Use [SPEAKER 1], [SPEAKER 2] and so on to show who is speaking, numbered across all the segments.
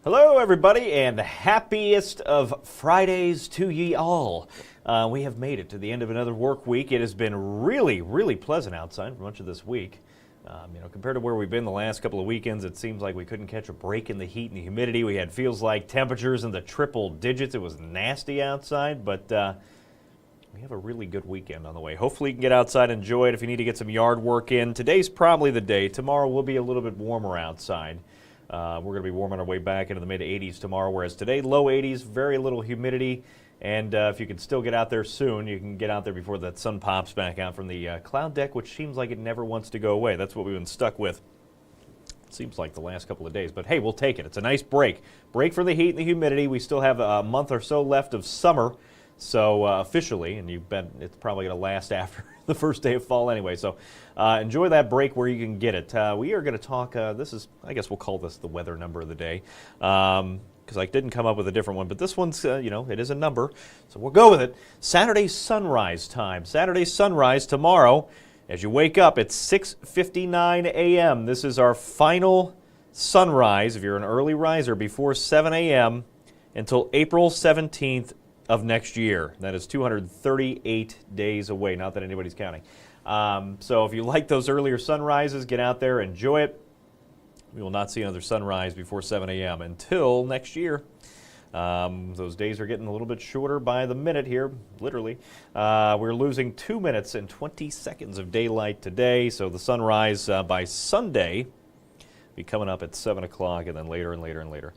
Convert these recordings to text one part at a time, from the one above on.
[SPEAKER 1] Hello, everybody, and happiest of Fridays to ye all. We have made it to the end of another work week. It has been really, really pleasant outside for much of this week. Compared to where we've been the last couple of weekends, it seems like we couldn't catch a break in the heat and the humidity. We had feels like temperatures in the triple digits. It was nasty outside, but we have a really good weekend on the way. Hopefully you can get outside and enjoy it if you need to get some yard work in. Today's probably the day. Tomorrow will be a little bit warmer outside. We're going to be warming our way back into the mid-80s tomorrow, whereas today, low 80s, very little humidity. And if you can still get out there soon, you can get out there before that sun pops back out from the cloud deck, which seems like it never wants to go away. That's what we've been stuck with, it seems like, the last couple of days. But hey, we'll take it. It's a nice break. Break for the heat and the humidity. We still have a month or so left of summer, so officially, and you bet it's probably going to last after the first day of fall anyway. So enjoy that break where you can get it. We are going to talk, I guess we'll call this the weather number of the day, because I didn't come up with a different one, but this one's, it is a number, so we'll go with it. Saturday sunrise time. Saturday sunrise tomorrow. As you wake up, it's 6:59 a.m. This is our final sunrise, if you're an early riser, before 7 a.m. until April 17th of next year. That is 238 days away, not that anybody's counting. So if you like those earlier sunrises, get out there, enjoy it. We will not see another sunrise before 7 a.m. until next year. Those days are getting a little bit shorter by the minute here, literally. We're losing 2 minutes and 20 seconds of daylight today, so the sunrise by Sunday be coming up at 7 o'clock, and then later and later and later.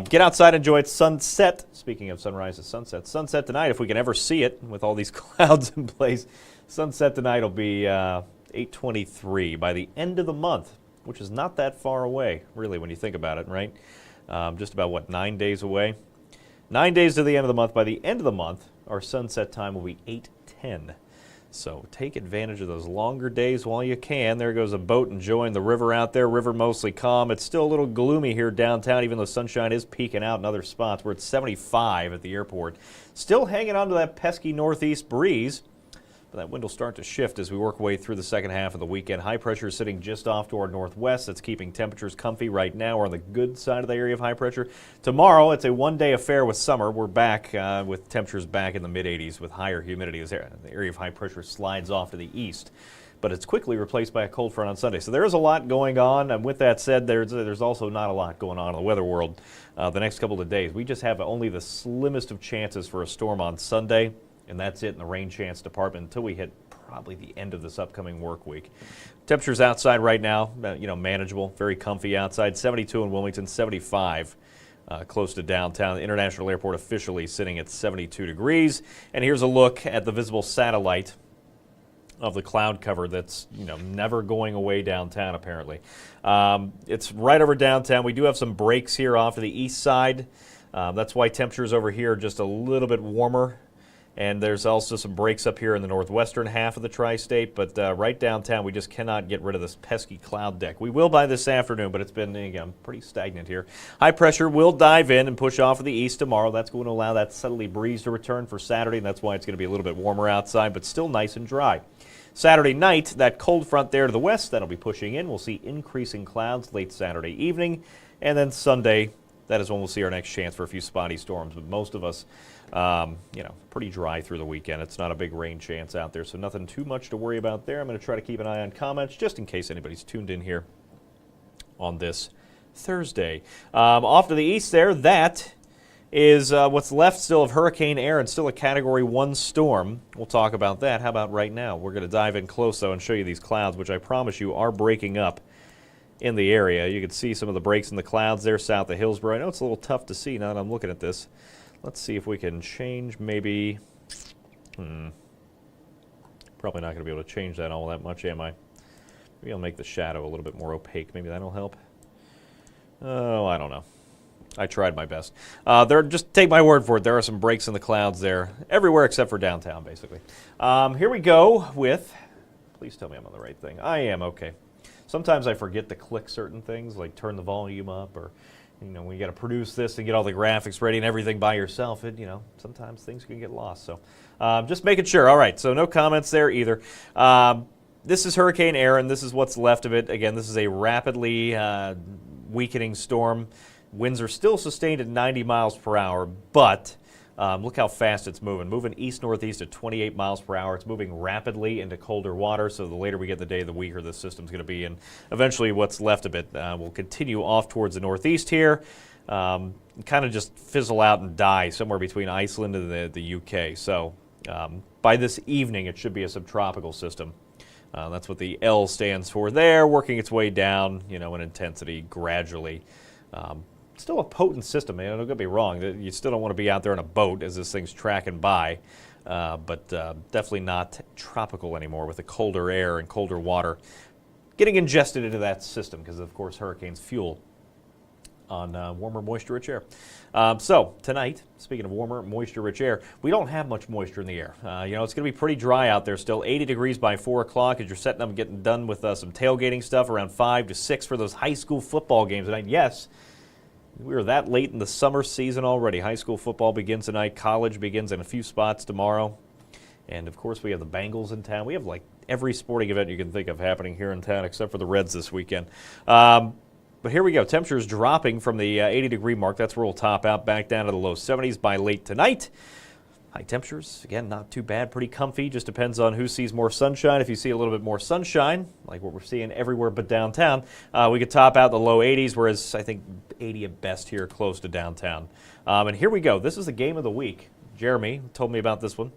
[SPEAKER 1] Get outside, enjoy it. Sunset, speaking of sunrise and sunset, sunset tonight, if we can ever see it with all these clouds in place. Sunset tonight will be 8:23 by the end of the month, which is not that far away, really, when you think about it, right? Just about, 9 days away? 9 days to the end of the month. By the end of the month, our sunset time will be 8:10. So take advantage of those longer days while you can. There goes a boat enjoying the river out there. River mostly calm. It's still a little gloomy here downtown, even though sunshine is peeking out in other spots. We're at 75 at the airport. Still hanging on to that pesky northeast breeze. But that wind will start to shift as we work our way through the second half of the weekend. High pressure is sitting just off to our northwest. That's keeping temperatures comfy right now. We're on the good side of the area of high pressure. Tomorrow, it's a one-day affair with summer. We're back with temperatures back in the mid-80s with higher humidity as the area of high pressure slides off to the east. But it's quickly replaced by a cold front on Sunday. So there is a lot going on. And with that said, there's also not a lot going on in the weather world the next couple of days. We just have only the slimmest of chances for a storm on Sunday. And that's it in the rain chance department until we hit probably the end of this upcoming work week. Temperatures outside right now, manageable, very comfy outside. 72 in Wilmington, 75 close to downtown. The International Airport officially sitting at 72 degrees. And here's a look at the visible satellite of the cloud cover that's never going away downtown apparently. It's right over downtown. We do have some breaks here off to the east side. That's why temperatures over here are just a little bit warmer. And there's also some breaks up here in the northwestern half of the tri-state, but right downtown we just cannot get rid of this pesky cloud deck. We will by this afternoon, but it's been, again, pretty stagnant here. High pressure will dive in and push off of the east tomorrow. That's going to allow that southerly breeze to return for Saturday, and that's why it's going to be a little bit warmer outside, but still nice and dry. Saturday night, that cold front there to the west, that'll be pushing in. We'll see increasing clouds late Saturday evening, and then Sunday, that is when we'll see our next chance for a few spotty storms, but most of us pretty dry through the weekend. It's not a big rain chance out there, so nothing too much to worry about there. I'm going to try to keep an eye on comments just in case anybody's tuned in here on this Thursday. Off to the east there, that is what's left still of Hurricane Aaron, still a Category 1 storm. We'll talk about that. How about right now? We're going to dive in close, though, and show you these clouds, which I promise you are breaking up in the area. You can see some of the breaks in the clouds there south of Hillsborough. I know it's a little tough to see now that I'm looking at this. Let's see if we can change maybe, probably not going to be able to change that all that much, am I? Maybe I'll make the shadow a little bit more opaque. Maybe that'll help. Oh, I don't know. I tried my best. Just take my word for it. There are some breaks in the clouds there, everywhere except for downtown, basically. Here we go with, please tell me I'm on the right thing. I am, okay. Sometimes I forget to click certain things, like turn the volume up, or when you got to produce this and get all the graphics ready and everything by yourself, sometimes things can get lost. So just making sure. All right, so no comments there either. This is Hurricane Aaron. This is what's left of it. Again, this is a rapidly weakening storm. Winds are still sustained at 90 miles per hour, but look how fast it's moving. Moving east-northeast at 28 miles per hour. It's moving rapidly into colder water, so the later we get the day, the weaker this system's going to be. And eventually what's left of it will continue off towards the northeast here, kind of just fizzle out and die somewhere between Iceland and the UK. So by this evening, it should be a subtropical system. That's what the L stands for there, working its way down, in intensity gradually. Still a potent system, man. Don't get me wrong. You still don't want to be out there on a boat as this thing's tracking by, but definitely not tropical anymore with the colder air and colder water getting ingested into that system because, of course, hurricanes fuel on warmer, moisture-rich air. So tonight, speaking of warmer, moisture-rich air, we don't have much moisture in the air. It's going to be pretty dry out there still. 80 degrees by 4 o'clock as you're setting up and getting done with some tailgating stuff around 5 to 6 for those high school football games tonight. Yes, we are that late in the summer season already. High school football begins tonight. College begins in a few spots tomorrow. And, of course, we have the Bengals in town. We have, like, every sporting event you can think of happening here in town except for the Reds this weekend. But here we go. Temperatures dropping from the 80-degree mark. That's where we'll top out back down to the low 70s by late tonight. High temperatures, again, not too bad, pretty comfy. Just depends on who sees more sunshine. If you see a little bit more sunshine, like what we're seeing everywhere but downtown, we could top out the low 80s, whereas I think 80 at best here close to downtown. And here we go. This is the game of the week. Jeremy told me about this one.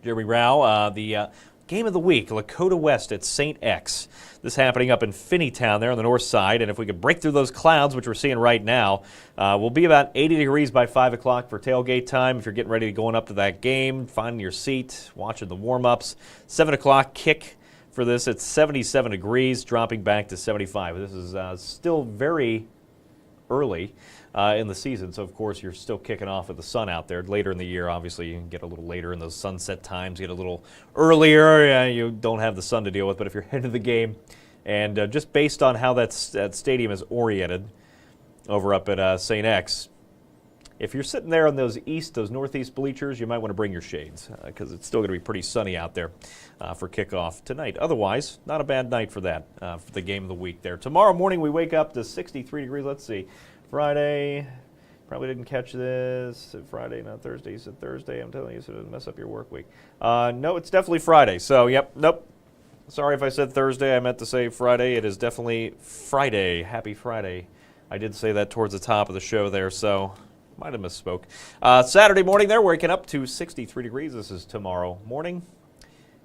[SPEAKER 1] Jeremy Rao, the game of the week, Lakota West at St. X. This happening up in Finneytown there on the north side, and if we could break through those clouds, which we're seeing right now, we'll be about 80 degrees by 5 o'clock for tailgate time. If you're getting ready to going up to that game, finding your seat, watching the warm-ups. 7 o'clock kick for this. It's 77 degrees, dropping back to 75. This is still very early in the season, so of course you're still kicking off with the sun out there. Later in the year, obviously, you can get a little later in those sunset times, get a little earlier. You don't have the sun to deal with, but if you're headed to the game, and just based on how that stadium is oriented over up at St. X, if you're sitting there on those northeast bleachers, you might want to bring your shades because it's still going to be pretty sunny out there for kickoff tonight. Otherwise, not a bad night for that, for the game of the week there. Tomorrow morning, we wake up to 63 degrees. Let's see. Friday, probably didn't catch this. Friday, not Thursday. You said Thursday. I'm telling you, so it didn't mess up your work week. No, it's definitely Friday. So, nope. Sorry if I said Thursday. I meant to say Friday. It is definitely Friday. Happy Friday. I did say that towards the top of the show there, so might have misspoke. Saturday morning there, waking up to 63 degrees. This is tomorrow morning.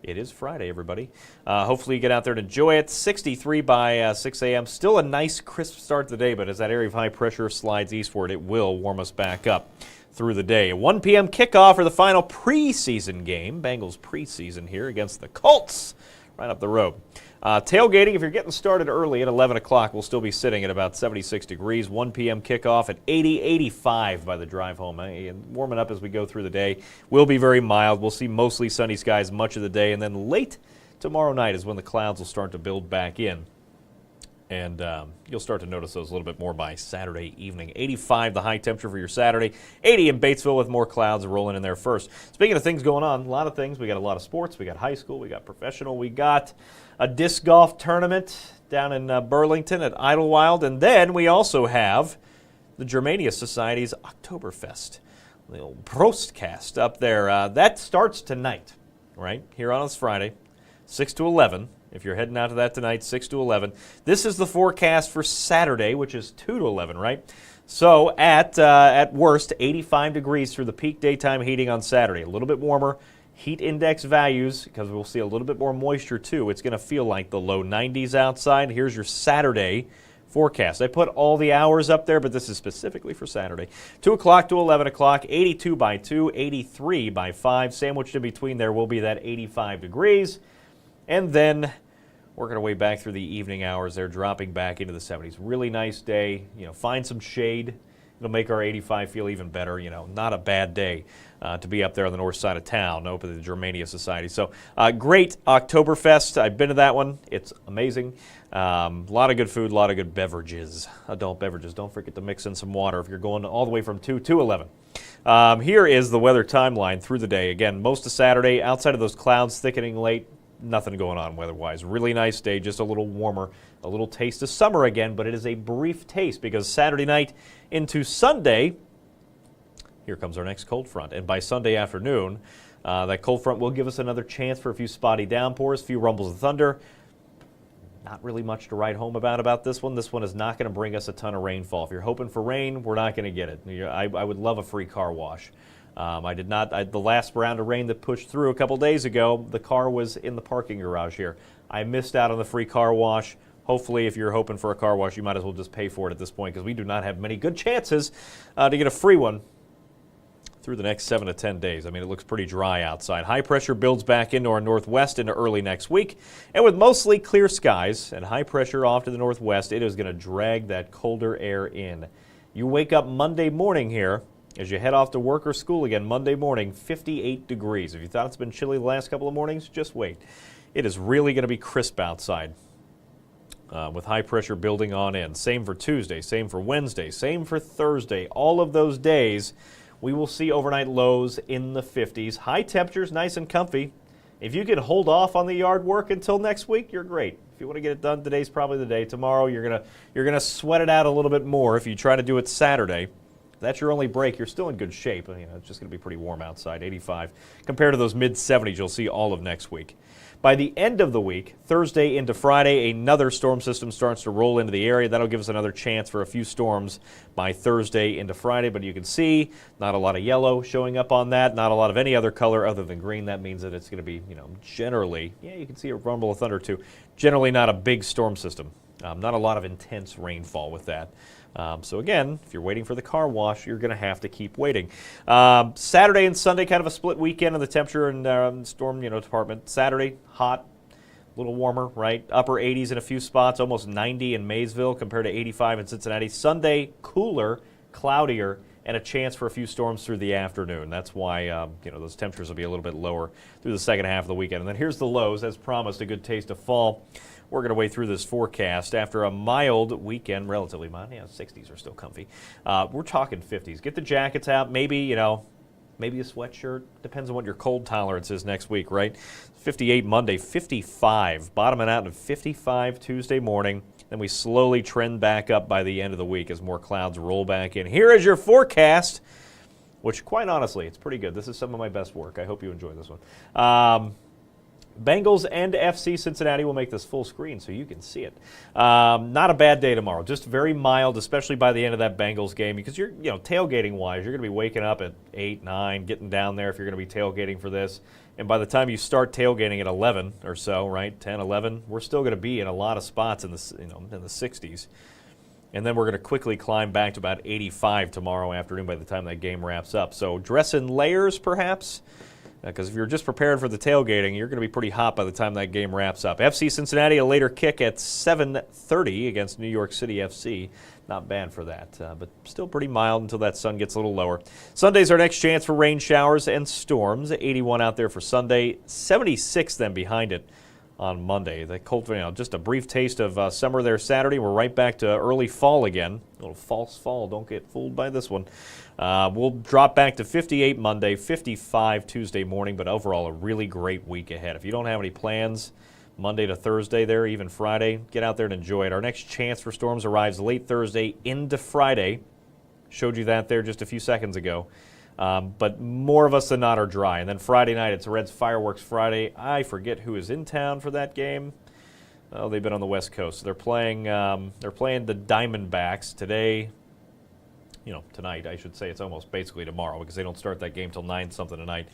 [SPEAKER 1] It is Friday, everybody. Hopefully you get out there and enjoy it. 63 by 6 a.m. Still a nice, crisp start to the day, but as that area of high pressure slides eastward, it will warm us back up through the day. A 1 p.m. kickoff for the final preseason game. Bengals preseason here against the Colts right up the road. Tailgating, if you're getting started early at 11 o'clock, we'll still be sitting at about 76 degrees. 1 p.m. kickoff at 80, 85 by the drive home. And warming up as we go through the day. Will be very mild. We'll see mostly sunny skies much of the day. And then late tomorrow night is when the clouds will start to build back in. And you'll start to notice those a little bit more by Saturday evening. 85 the high temperature for your Saturday. 80 in Batesville with more clouds rolling in there first. Speaking of things going on, a lot of things. We got a lot of sports. We got high school. We got professional. We got a disc golf tournament down in Burlington at Idlewild. And then we also have the Germania Society's Oktoberfest. The old Prostcast up there. That starts tonight, right? Here on this Friday, 6 to 11. If you're heading out to that tonight, 6 to 11. This is the forecast for Saturday, which is 2 to 11, right? So at worst, 85 degrees through the peak daytime heating on Saturday. A little bit warmer. Heat index values, because we'll see a little bit more moisture too. It's going to feel like the low 90s outside. Here's your Saturday forecast. I put all the hours up there, but this is specifically for Saturday. 2 o'clock to 11 o'clock, 82 by 2, 83 by 5. Sandwiched in between there will be that 85 degrees. And then working our way back through the evening hours there, dropping back into the 70s. Really nice day. Find some shade. It'll make our 85 feel even better. Not a bad day to be up there on the north side of town, open to the Germania Society. So great Oktoberfest. I've been to that one. It's amazing. A lot of good food, a lot of good beverages, adult beverages. Don't forget to mix in some water if you're going all the way from 2 to 11. Here is the weather timeline through the day. Again, most of Saturday, outside of those clouds thickening late, nothing going on weather-wise. Really nice day, just a little warmer, a little taste of summer again, but it is a brief taste because Saturday night into Sunday, here comes our next cold front. And by Sunday afternoon, that cold front will give us another chance for a few spotty downpours, a few rumbles of thunder. Not really much to write home about this one. This one is not going to bring us a ton of rainfall. If you're hoping for rain, we're not going to get it. I would love a free car wash. The last round of rain that pushed through a couple days ago, the car was in the parking garage here. I missed out on the free car wash. Hopefully, if you're hoping for a car wash, you might as well just pay for it at this point because we do not have many good chances to get a free one through the next 7 to 10 days. I mean, it looks pretty dry outside. High pressure builds back into our northwest into early next week. And with mostly clear skies and high pressure off to the northwest, it is going to drag that colder air in. You wake up Monday morning here, as you head off to work or school again, Monday morning, 58 degrees. If you thought it's been chilly the last couple of mornings, just wait. It is really going to be crisp outside with high pressure building on in. Same for Tuesday, same for Wednesday, same for Thursday. All of those days, we will see overnight lows in the 50s. High temperatures, nice and comfy. If you can hold off on the yard work until next week, you're great. If you want to get it done, today's probably the day. Tomorrow, you're gonna sweat it out a little bit more if you try to do it Saturday. If that's your only break, you're still in good shape. You know, it's just going to be pretty warm outside, 85. Compared to those mid-70s you'll see all of next week. By the end of the week, Thursday into Friday, another storm system starts to roll into the area. That'll give us another chance for a few storms by Thursday into Friday. But you can see not a lot of yellow showing up on that, not a lot of any other color other than green. That means that it's going to be, generally, you can see a rumble of thunder too. Generally not a big storm system. Not a lot of intense rainfall with that. So again, if you're waiting for the car wash, you're going to have to keep waiting. Saturday and Sunday, kind of a split weekend in the temperature and storm department. Saturday, hot, a little warmer, right? Upper 80s in a few spots, almost 90 in Maysville compared to 85 in Cincinnati. Sunday, cooler, cloudier, and a chance for a few storms through the afternoon. That's why those temperatures will be a little bit lower through the second half of the weekend. And then here's the lows. As promised, a good taste of fall. We're going to wade through this forecast. After a mild weekend, relatively mild, 60s are still comfy. We're talking 50s. Get the jackets out. Maybe a sweatshirt. Depends on what your cold tolerance is next week, right? 58 Monday, 55. Bottoming out to 55 Tuesday morning. Then we slowly trend back up by the end of the week as more clouds roll back in. Here is your forecast, which quite honestly, it's pretty good. This is some of my best work. I hope you enjoy this one. Bengals and FC Cincinnati will make this full screen so you can see it. Not a bad day tomorrow. Just very mild, especially by the end of that Bengals game because you're, tailgating-wise, you're going to be waking up at 8, 9, getting down there if you're going to be tailgating for this. And by the time you start tailgating at 11 or so, right, 10, 11, we're still going to be in a lot of spots in the, in the 60s. And then we're going to quickly climb back to about 85 tomorrow afternoon by the time that game wraps up. So dress in layers, perhaps. Because if you're just prepared for the tailgating, you're going to be pretty hot by the time that game wraps up. FC Cincinnati, a later kick at 7:30 against New York City FC. Not bad for that, but still pretty mild until that sun gets a little lower. Sunday's our next chance for rain showers and storms. 81 out there for Sunday, 76 then behind it on Monday. The cold, just a brief taste of summer there Saturday. We're right back to early fall again. A little false fall. Don't get fooled by this one. We'll drop back to 58 Monday, 55 Tuesday morning, but overall a really great week ahead. If you don't have any plans Monday to Thursday there, even Friday, get out there and enjoy it. Our next chance for storms arrives late Thursday into Friday. Showed you that there just a few seconds ago. But more of us than not are dry. And then Friday night, it's Reds Fireworks Friday. I forget who is in town for that game. Oh, they've been on the West Coast. They're playing the Diamondbacks today. Tonight, I should say. It's almost basically tomorrow because they don't start that game till 9-something tonight.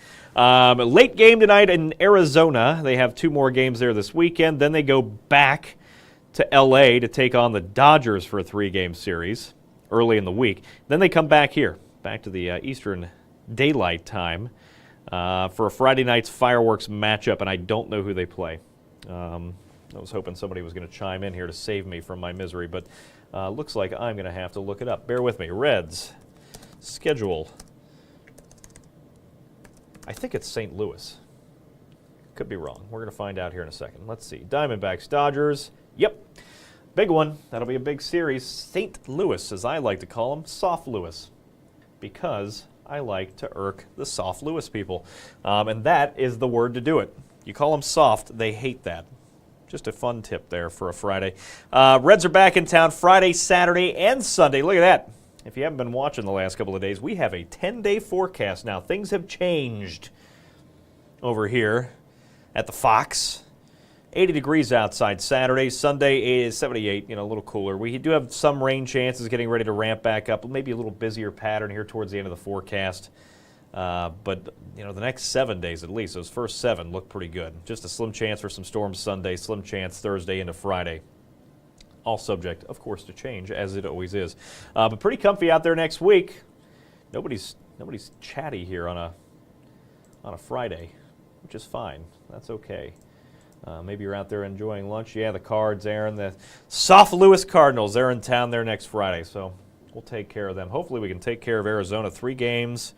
[SPEAKER 1] Late game tonight in Arizona. They have 2 more games there this weekend. Then they go back to L.A. to take on the Dodgers for a 3-game series early in the week. Then they come back here, back to the Eastern Daylight Time for a Friday night's fireworks matchup, and I don't know who they play. I was hoping somebody was going to chime in here to save me from my misery, but looks like I'm going to have to look it up. Bear with me. Reds schedule. I think it's St. Louis. Could be wrong. We're going to find out here in a second. Let's see. Diamondbacks, Dodgers. Yep. Big one. That'll be a big series. St. Louis, as I like to call them, Soft Louis, because I like to irk the Soft Louis people. And that is the word to do it. You call them soft, they hate that. Just a fun tip there for a Friday. Reds are back in town Friday, Saturday, and Sunday. Look at that. If you haven't been watching the last couple of days, we have a 10-day forecast now. Things have changed over here at the Fox. 80 degrees outside Saturday. Sunday is 78, a little cooler. We do have some rain chances getting ready to ramp back up. Maybe a little busier pattern here towards the end of the forecast. But the next 7 days at least, those first 7 look pretty good. Just a slim chance for some storms Sunday, slim chance Thursday into Friday. All subject, of course, to change, as it always is. But pretty comfy out there next week. Nobody's chatty here on a Friday, which is fine. That's okay. Maybe you're out there enjoying lunch. Yeah, the Cards, Aaron, the St. Louis Cardinals, they're in town there next Friday, so we'll take care of them. Hopefully we can take care of Arizona. 3 games.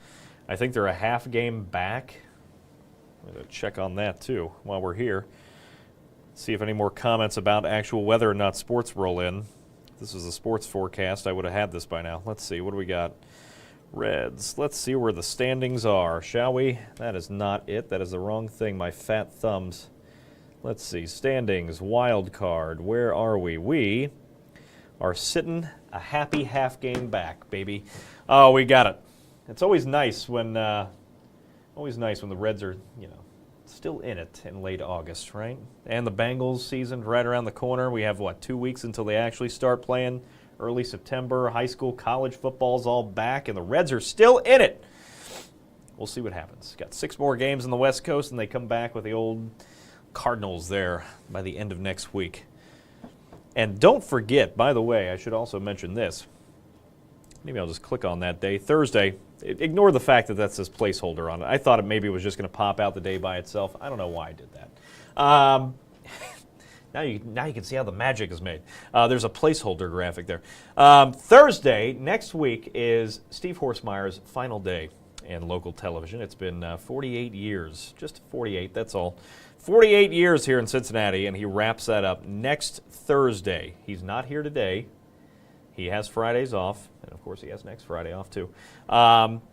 [SPEAKER 1] I think they're a half game back. I'm going to check on that, too, while we're here. See if any more comments about actual whether or not sports roll in. If this is a sports forecast, I would have had this by now. Let's see. What do we got? Reds. Let's see where the standings are, shall we? That is not it. That is the wrong thing. My fat thumbs. Let's see, standings, wild card, where are we? We are sitting a happy half game back, baby. Oh, we got it. It's always nice when the Reds are, still in it in late August, right? And the Bengals season right around the corner. We have, 2 weeks until they actually start playing? Early September, high school, college football's all back, and the Reds are still in it. We'll see what happens. Got 6 more games on the West Coast, and they come back with the old Cardinals there by the end of next week. And don't forget, by the way, I should also mention this. Maybe I'll just click on that day. Thursday, ignore the fact that that says placeholder on it. I thought maybe it was just going to pop out the day by itself. I don't know why I did that. Now you can see how the magic is made. There's a placeholder graphic there. Thursday, next week, is Steve Horsemeyer's final day in local television. It's been 48 years, just 48, that's all. 48 years here in Cincinnati, and he wraps that up next Thursday. He's not here today. He has Fridays off, and of course he has next Friday off too.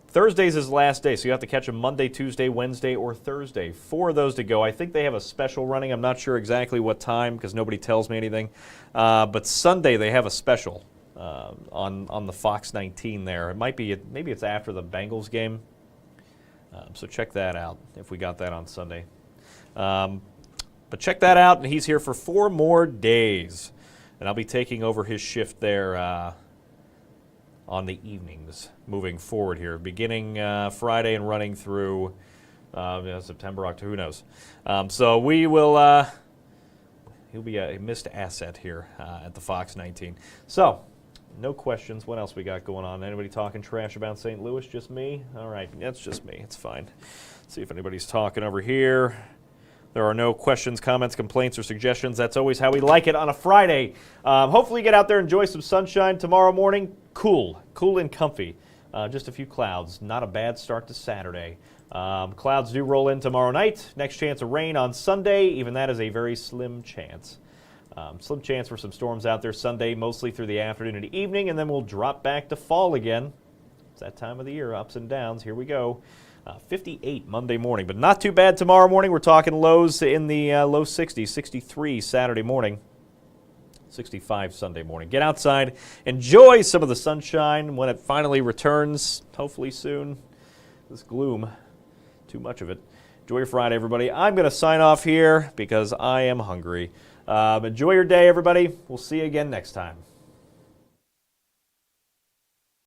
[SPEAKER 1] Thursday's his last day, so you have to catch him Monday, Tuesday, Wednesday, or Thursday. 4 of those to go. I think they have a special running. I'm not sure exactly what time because nobody tells me anything. But Sunday they have a special on the Fox 19 there. It might be, maybe it's after the Bengals game. So check that out if we got that on Sunday. But check that out, and he's here for 4 more days. And I'll be taking over his shift there on the evenings moving forward here, beginning Friday and running through September, October, who knows. So we will, he'll be a missed asset here at the Fox 19. So, no questions. What else we got going on? Anybody talking trash about St. Louis? Just me? All right, that's just me. It's fine. Let's see if anybody's talking over here. There are no questions, comments, complaints, or suggestions. That's always how we like it on a Friday. Hopefully you get out there and enjoy some sunshine tomorrow morning. Cool and comfy. Just a few clouds. Not a bad start to Saturday. Clouds do roll in tomorrow night. Next chance of rain on Sunday. Even that is a very slim chance. Slim chance for some storms out there Sunday, mostly through the afternoon and evening, and then we'll drop back to fall again. It's that time of the year, ups and downs. Here we go. 58 Monday morning, but not too bad tomorrow morning. We're talking lows in the low 60s, 63 Saturday morning, 65 Sunday morning. Get outside, enjoy some of the sunshine when it finally returns, hopefully soon. This gloom, too much of it. Enjoy your Friday, everybody. I'm going to sign off here because I am hungry. Enjoy your day, everybody. We'll see you again next time.